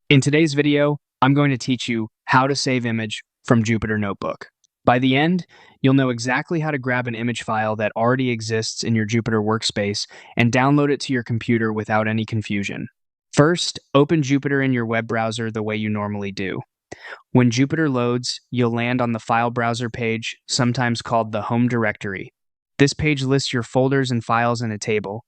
In today's video, I'm going to teach you how to save image from Jupyter Notebook. By the end, you'll know exactly how to grab an image file that already exists in your Jupyter workspace and download it to your computer without any confusion. First, open Jupyter in your web browser the way you normally do. When Jupyter loads, you'll land on the File Browser page, sometimes called the Home Directory. This page lists your folders and files in a table.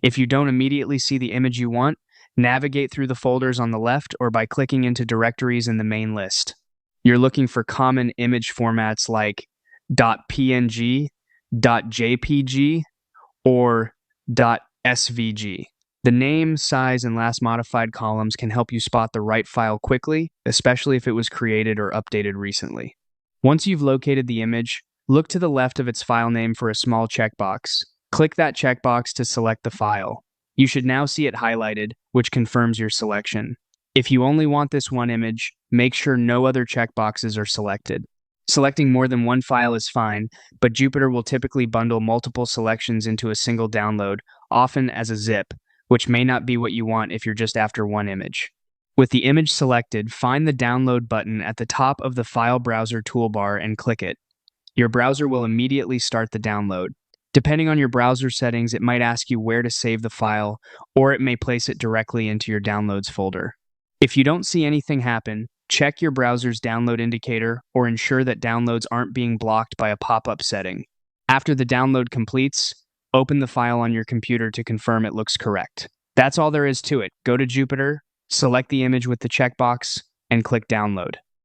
If you don't immediately see the image you want, navigate through the folders on the left or by clicking into directories in the main list. You're looking for common image formats like .png, .jpg, or .svg. The name, size, and last modified columns can help you spot the right file quickly, especially if it was created or updated recently. Once you've located the image, look to the left of its file name for a small checkbox. Click that checkbox to select the file. You should now see it highlighted, which confirms your selection. If you only want this one image, make sure no other checkboxes are selected. Selecting more than one file is fine, but Jupyter will typically bundle multiple selections into a single download, often as a zip, which may not be what you want if you're just after one image. With the image selected, find the Download button at the top of the File Browser toolbar and click it. Your browser will immediately start the download. Depending on your browser settings, it might ask you where to save the file, or it may place it directly into your Downloads folder. If you don't see anything happen, check your browser's download indicator or ensure that downloads aren't being blocked by a pop-up setting. After the download completes, open the file on your computer to confirm it looks correct. That's all there is to it. Go to Jupyter, select the image with the checkbox, and click Download.